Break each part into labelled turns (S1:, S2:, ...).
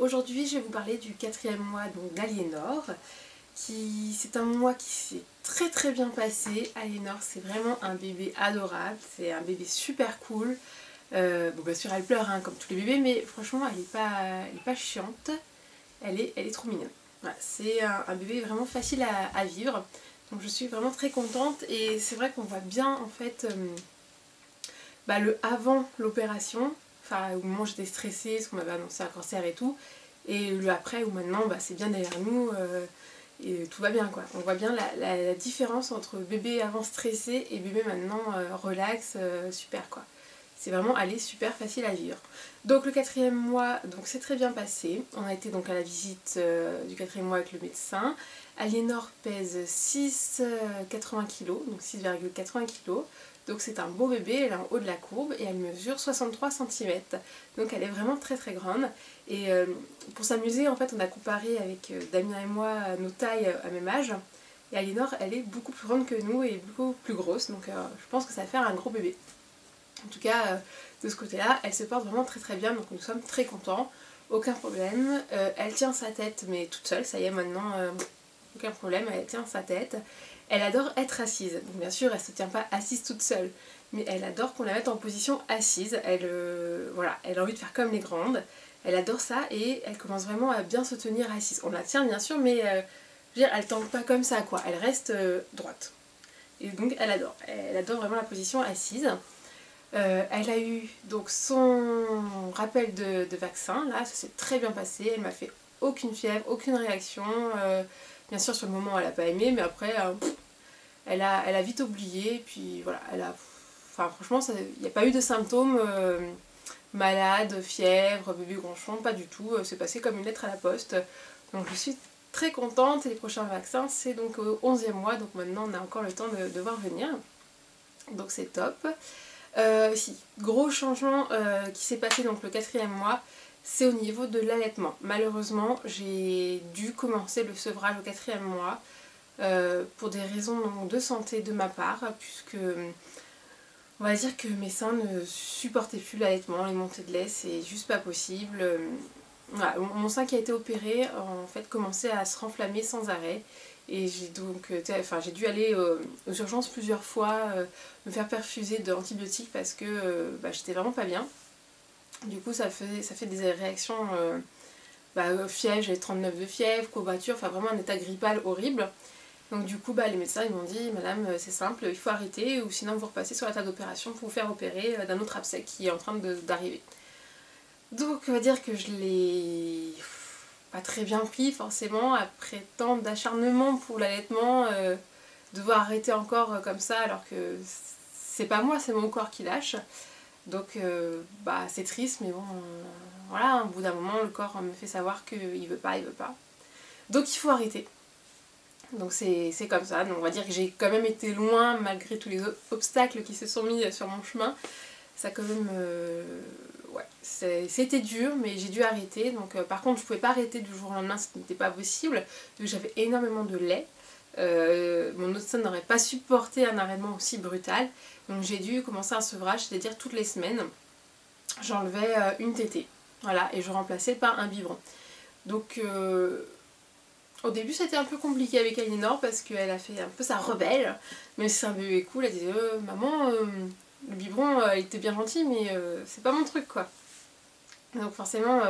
S1: aujourd'hui je vais vous parler du 4e mois d'Aliénor. C'est un mois qui s'est très bien passé. Aliénor, c'est vraiment un bébé adorable, c'est un bébé super cool. Bon, bien sûr elle pleure hein, comme tous les bébés, mais franchement elle est pas chiante, elle est trop mignonne. Voilà, c'est un bébé vraiment facile à vivre, donc je suis vraiment très contente. Et c'est vrai qu'on voit bien en fait le avant l'opération, enfin au moment où j'étais stressée parce qu'on m'avait annoncé un cancer et tout, et le après où maintenant c'est bien derrière nous et tout va bien quoi. On voit bien la différence entre bébé avant stressé et bébé maintenant relax, super quoi. C'est vraiment allé super facile à vivre. Donc le 4e mois, donc c'est très bien passé. On a été donc à la visite du 4e mois avec le médecin. Aliénor pèse 6,80 kg, donc 6,80 kg. Donc c'est un beau bébé, elle est en haut de la courbe et elle mesure 63 cm. Donc elle est vraiment très grande. Et pour s'amuser, en fait, on a comparé avec Damien et moi nos tailles à même âge. Et Aliénor, elle est beaucoup plus grande que nous et beaucoup plus grosse. Donc je pense que ça va faire un gros bébé. En tout cas, de ce côté-là, elle se porte vraiment très bien. Donc nous sommes très contents. Aucun problème. Elle tient sa tête, mais toute seule. Ça y est, maintenant, aucun problème. Elle tient sa tête. Elle adore être assise, donc bien sûr elle ne se tient pas assise toute seule, mais elle adore qu'on la mette en position assise, voilà, elle a envie de faire comme les grandes, elle adore ça et elle commence vraiment à bien se tenir assise. On la tient bien sûr, mais je veux dire, elle ne tangue pas comme ça quoi, elle reste droite. Et donc elle adore vraiment la position assise. Elle a eu donc son rappel de vaccin, là ça s'est très bien passé, elle m'a fait aucune fièvre, aucune réaction. Bien sûr sur le moment elle n'a pas aimé, mais après elle a vite oublié, et puis voilà, enfin franchement il n'y a pas eu de symptômes malade, fièvre, bébé gronchon, pas du tout, c'est passé comme une lettre à la poste. Donc je suis très contente. Et les prochains vaccins c'est donc au 11e mois, donc maintenant on a encore le temps de voir venir, donc c'est top. Si, gros changement qui s'est passé donc le 4e mois, c'est au niveau de l'allaitement. Malheureusement j'ai dû commencer le sevrage au 4e mois pour des raisons de santé de ma part, puisque on va dire que mes seins ne supportaient plus l'allaitement, les montées de lait c'est juste pas possible. Voilà, mon sein qui a été opéré en fait commençait à se renflammer sans arrêt. Et j'ai donc j'ai dû aller aux urgences plusieurs fois, me faire perfuser d'antibiotiques parce que j'étais vraiment pas bien. Du coup ça fait des réactions, fièvre, j'avais 39 de fièvre, courbature, enfin vraiment un état grippal horrible. Donc du coup les médecins ils m'ont dit madame c'est simple, il faut arrêter ou sinon vous repassez sur la table d'opération pour vous faire opérer d'un autre abcès qui est en train d'arriver. Donc on va dire que je l'ai pas très bien pris forcément après tant d'acharnement pour l'allaitement, devoir arrêter encore comme ça alors que c'est pas moi, c'est mon corps qui lâche. Donc c'est triste, mais bon voilà, au bout d'un moment le corps me fait savoir qu'il veut pas, donc il faut arrêter. Donc c'est comme ça, donc on va dire que j'ai quand même été loin malgré tous les obstacles qui se sont mis sur mon chemin. Ça quand même c'était dur, mais j'ai dû arrêter. Donc par contre je pouvais pas arrêter du jour au lendemain, ce n'était pas possible, donc j'avais énormément de lait. Mon autre sein n'aurait pas supporté un arrêtement aussi brutal, donc j'ai dû commencer un sevrage, c'est-à-dire toutes les semaines j'enlevais une tétée, voilà, et je remplaçais par un biberon. Donc au début c'était un peu compliqué avec Aliénor parce qu'elle a fait un peu sa rebelle, mais c'est un bébé cool, elle disait maman le biberon il était bien gentil mais c'est pas mon truc quoi. Donc forcément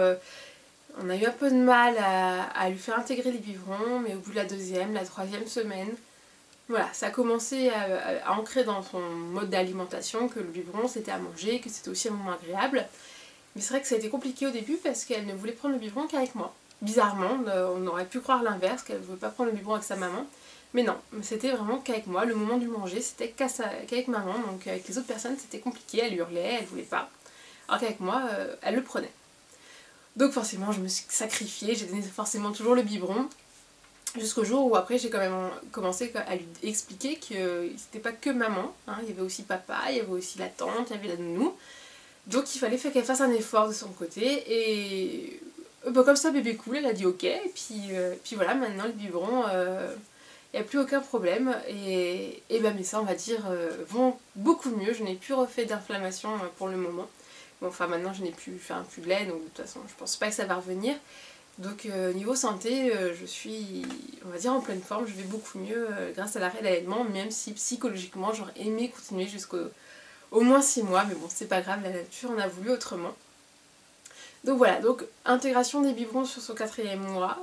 S1: on a eu un peu de mal à lui faire intégrer les biberons, mais au bout de la 2e, la 3e semaine, voilà, ça a commencé à ancrer dans son mode d'alimentation que le biberon c'était à manger, que c'était aussi un moment agréable. Mais c'est vrai que ça a été compliqué au début parce qu'elle ne voulait prendre le biberon qu'avec moi. Bizarrement, on aurait pu croire l'inverse, qu'elle ne voulait pas prendre le biberon avec sa maman. Mais non, c'était vraiment qu'avec moi, le moment du manger c'était qu'avec maman, donc avec les autres personnes c'était compliqué, elle hurlait, elle voulait pas. Alors qu'avec moi, elle le prenait. Donc forcément je me suis sacrifiée, j'ai donné forcément toujours le biberon. Jusqu'au jour où après j'ai quand même commencé à lui expliquer que c'était pas que maman, hein, il y avait aussi papa, il y avait aussi la tante, il y avait la nounou. Donc il fallait qu'elle fasse un effort de son côté et comme ça bébé cool, elle a dit ok, et puis voilà, maintenant le biberon, il n'y a plus aucun problème et mes seins on va dire vont beaucoup mieux, je n'ai plus refait d'inflammation pour le moment. Bon, enfin maintenant je n'ai plus de lait, donc de toute façon je pense pas que ça va revenir. Donc niveau santé, je suis, on va dire, en pleine forme, je vais beaucoup mieux grâce à l'arrêt d'allaitement, même si psychologiquement j'aurais aimé continuer jusqu'au au moins 6 mois, mais bon c'est pas grave, la nature en a voulu autrement. Donc voilà, donc intégration des biberons sur son 4e mois,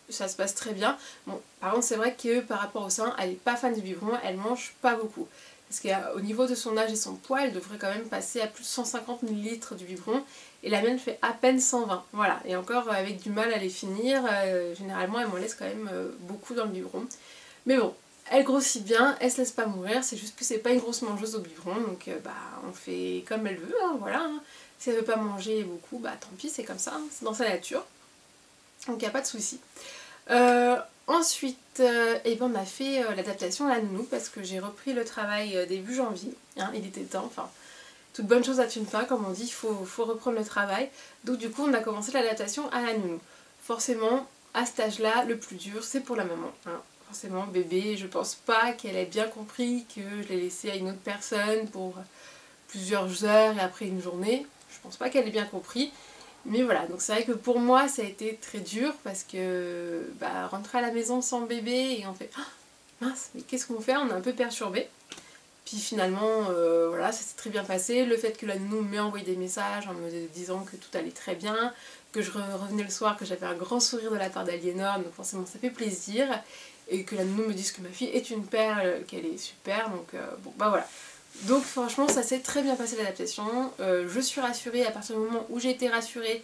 S1: ça se passe très bien. Bon, par contre c'est vrai que par rapport au sein, elle n'est pas fan du biberon, elle mange pas beaucoup. Parce qu'au niveau de son âge et son poids, elle devrait quand même passer à plus de 150 ml du biberon. Et la mienne fait à peine 120. Voilà, et encore avec du mal à les finir, généralement elle m'en laisse quand même beaucoup dans le biberon. Mais bon, elle grossit bien, elle se laisse pas mourir, c'est juste que c'est pas une grosse mangeuse au biberon. Donc bah on fait comme elle veut, hein, voilà. Hein. Si elle veut pas manger beaucoup, bah tant pis, c'est comme ça, hein, c'est dans sa nature. Donc il n'y a pas de souci. Ensuite, eh ben, on a fait l'adaptation à la nounou parce que j'ai repris le travail début janvier. Hein, il était temps, enfin, toute bonne chose a une fin, comme on dit, il faut reprendre le travail. Donc du coup, on a commencé l'adaptation à la nounou. Forcément, à cet âge-là, le plus dur, c'est pour la maman. Hein. Forcément, bébé, je pense pas qu'elle ait bien compris que je l'ai laissé à une autre personne pour plusieurs heures et après une journée. Je pense pas qu'elle ait bien compris. Mais voilà, donc c'est vrai que pour moi ça a été très dur parce que bah, rentrer à la maison sans bébé et on fait oh, mince, mais qu'est-ce qu'on fait? On est un peu perturbé. Puis finalement, voilà, ça s'est très bien passé. Le fait que la nounou m'ait envoyé des messages en me disant que tout allait très bien, que je revenais le soir, que j'avais un grand sourire de la part d'Aliénor, donc forcément ça fait plaisir. Et que la nounou me dise que ma fille est une perle, qu'elle est super, donc bon, bah voilà. Donc franchement ça s'est très bien passé l'adaptation, je suis rassurée à partir du moment où j'ai été rassurée,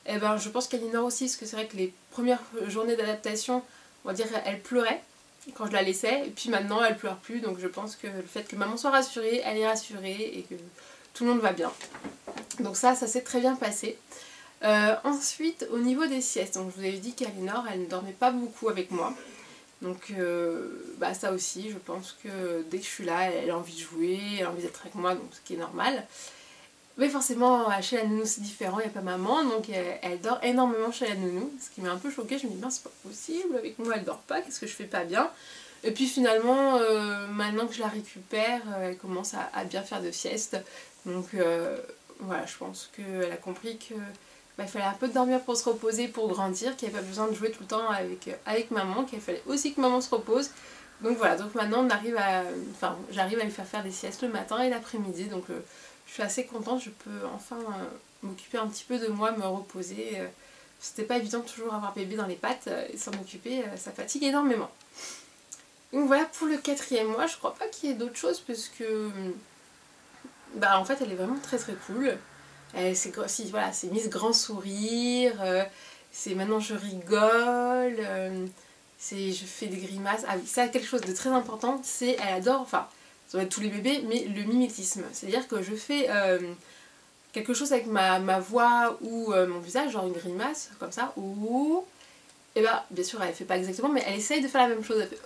S1: eh ben, je pense qu'Aliénor aussi, parce que c'est vrai que les premières journées d'adaptation, on va dire elle pleurait quand je la laissais, et puis maintenant elle pleure plus, donc je pense que le fait que maman soit rassurée, elle est rassurée et que tout le monde va bien. Donc ça s'est très bien passé. Ensuite au niveau des siestes, donc je vous avais dit qu'Aliénor elle ne dormait pas beaucoup avec moi. Donc bah ça aussi, je pense que dès que je suis là, elle a envie de jouer, elle a envie d'être avec moi, donc ce qui est normal. Mais forcément, chez la nounou c'est différent, il n'y a pas maman, donc elle dort énormément chez la nounou, ce qui m'a un peu choquée, je me dis ben c'est pas possible, avec moi elle dort pas, qu'est-ce que je fais pas bien? Et puis finalement, maintenant que je la récupère, elle commence à bien faire de sieste, donc voilà, je pense qu'elle a compris que bah, il fallait un peu dormir pour se reposer, pour grandir, qu'il n'y avait pas besoin de jouer tout le temps avec maman, qu'il fallait aussi que maman se repose. Donc voilà, donc maintenant on arrive j'arrive à lui faire des siestes le matin et l'après-midi, donc je suis assez contente, je peux enfin m'occuper un petit peu de moi, me reposer. C'était pas évident de toujours avoir bébé dans les pattes et s'en occuper, ça fatigue énormément. Donc voilà pour le 4e mois, je crois pas qu'il y ait d'autres choses parce que bah en fait elle est vraiment très très cool. C'est mise grand sourire, c'est maintenant je rigole, je fais des grimaces. Ah oui, ça quelque chose de très important, c'est elle adore, enfin ça doit être tous les bébés, mais le mimétisme. C'est-à-dire que je fais quelque chose avec ma voix ou mon visage, genre une grimace, comme ça, ou... Et bah, bien sûr, elle fait pas exactement, mais elle essaye de faire la même chose. Elle fait,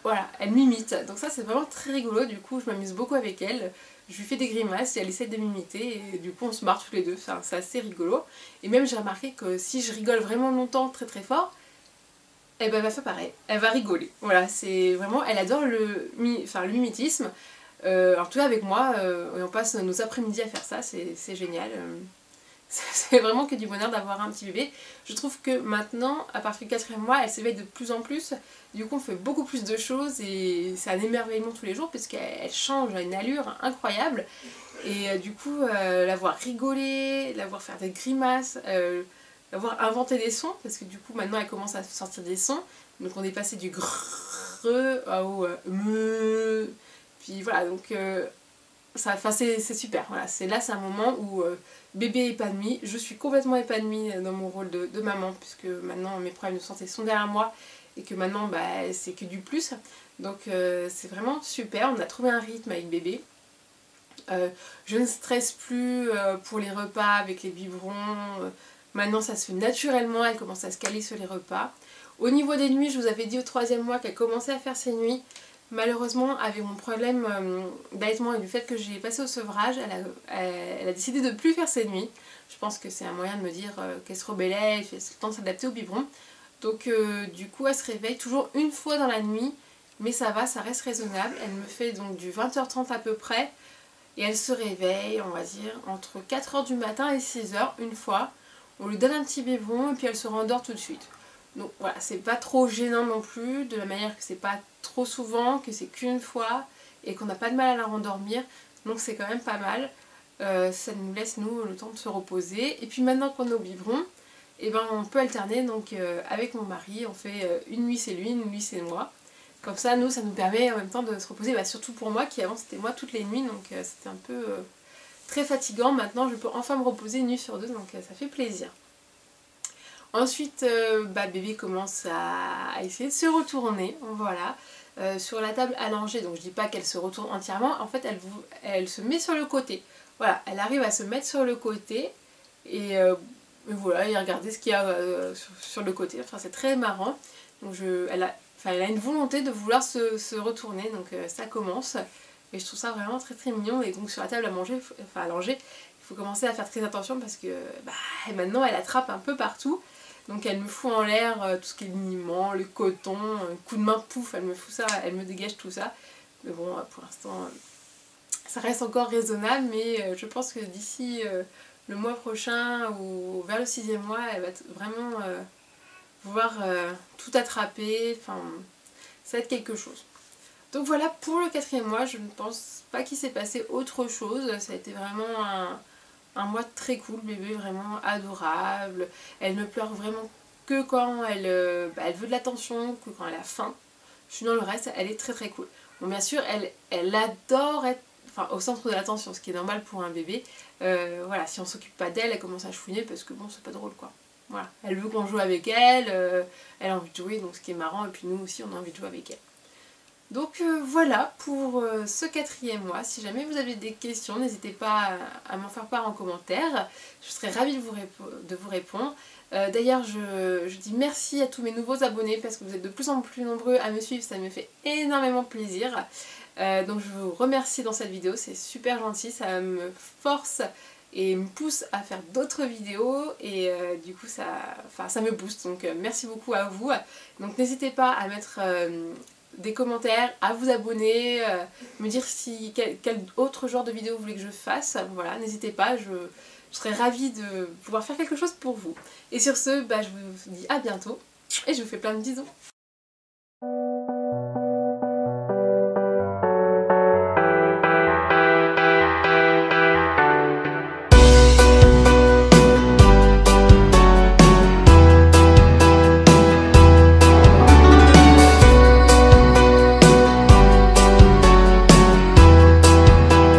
S1: voilà, elle m'imite. Donc ça, c'est vraiment très rigolo. Du coup, je m'amuse beaucoup avec elle. Je lui fais des grimaces et elle essaie de m'imiter. Et du coup, on se marre tous les deux. Enfin, c'est assez rigolo. Et même, j'ai remarqué que si je rigole vraiment longtemps, très très fort, eh ben, elle va faire pareil. Elle va rigoler. Voilà, c'est vraiment... Elle adore le mimétisme. En tout cas, avec moi, et on passe nos après-midi à faire ça. C'est génial. C'est vraiment que du bonheur d'avoir un petit bébé. Je trouve que maintenant, à partir du 4e mois, elle s'éveille de plus en plus. Du coup, on fait beaucoup plus de choses et c'est un émerveillement tous les jours puisqu'elle change à une allure incroyable. Et du coup, la voir rigoler, la voir faire des grimaces, la voir inventer des sons parce que du coup, maintenant, elle commence à sortir des sons. Donc, on est passé du grrrr au me. Puis voilà, donc... c'est super, voilà. C'est un moment où bébé épanoui, je suis complètement épanouie dans mon rôle de maman puisque maintenant mes problèmes de santé sont derrière moi et que maintenant bah, c'est que du plus, donc c'est vraiment super. On a trouvé un rythme avec bébé, je ne stresse plus pour les repas avec les biberons, maintenant ça se fait naturellement, elle commence à se caler sur les repas. Au niveau des nuits, je vous avais dit au 3e mois qu'elle commençait à faire ses nuits. Malheureusement, avec mon problème d'allaitement et du fait que j'ai passé au sevrage, elle a décidé de ne plus faire ses nuits. Je pense que c'est un moyen de me dire qu'elle se rebellait, elle fait le temps de s'adapter au biberon. Donc du coup, elle se réveille toujours une fois dans la nuit, mais ça va, ça reste raisonnable. Elle me fait donc du 20h30 à peu près et elle se réveille, on va dire, entre 4 h du matin et 6 h une fois. On lui donne un petit biberon et puis elle se rendort tout de suite. Donc voilà, c'est pas trop gênant non plus, de la manière que c'est pas trop souvent, que c'est qu'une fois et qu'on n'a pas de mal à la rendormir. Donc c'est quand même pas mal. Ça nous laisse nous le temps de se reposer. Et puis maintenant qu'on est au biberon, et ben on peut alterner. Donc avec mon mari, on fait une nuit c'est lui, une nuit c'est moi. Comme ça, nous, ça nous permet en même temps de se reposer. Bah, surtout pour moi, qui avant c'était moi toutes les nuits, donc c'était un peu très fatigant. Maintenant, je peux enfin me reposer une nuit sur deux, donc ça fait plaisir. Ensuite, bébé commence à essayer de se retourner, voilà, sur la table allongée. Donc je dis pas qu'elle se retourne entièrement, en fait elle se met sur le côté. Voilà, elle arrive à se mettre sur le côté et voilà, et regarder ce qu'il y a sur le côté. Enfin c'est très marrant. Donc elle a une volonté de vouloir se retourner, donc ça commence. Et je trouve ça vraiment très très mignon. Et donc sur la table à manger, à langer, il faut commencer à faire très attention parce que maintenant elle attrape un peu partout. Donc elle me fout en l'air tout ce qui est liniment, le coton, un coup de main, pouf, elle me fout ça, elle me dégage tout ça. Mais bon, pour l'instant, ça reste encore raisonnable, mais je pense que d'ici le mois prochain ou vers le 6e mois, elle va vraiment vouloir tout attraper, enfin, ça va être quelque chose. Donc voilà, pour le 4e mois, je ne pense pas qu'il s'est passé autre chose, ça a été vraiment un mois très cool, bébé vraiment adorable. Elle ne pleure vraiment que quand elle veut de l'attention, que quand elle a faim. Sinon le reste, elle est très très cool. Bon bien sûr, elle adore être au centre de l'attention, ce qui est normal pour un bébé. Voilà, si on s'occupe pas d'elle, elle commence à chouiner parce que bon, c'est pas drôle quoi. Voilà, elle veut qu'on joue avec elle, elle a envie de jouer, donc ce qui est marrant, et puis nous aussi on a envie de jouer avec elle. Donc voilà pour ce 4e mois. Si jamais vous avez des questions, n'hésitez pas à m'en faire part en commentaire. Je serais ravie de vous répondre. D'ailleurs, je dis merci à tous mes nouveaux abonnés parce que vous êtes de plus en plus nombreux à me suivre. Ça me fait énormément plaisir. Donc je vous remercie dans cette vidéo. C'est super gentil. Ça me force et me pousse à faire d'autres vidéos. Et du coup, ça me booste. Donc merci beaucoup à vous. Donc n'hésitez pas à mettre des commentaires, à vous abonner, me dire quel autre genre de vidéo vous voulez que je fasse. Voilà, n'hésitez pas, je serais ravie de pouvoir faire quelque chose pour vous. Et sur ce, je vous dis à bientôt et je vous fais plein de bisous.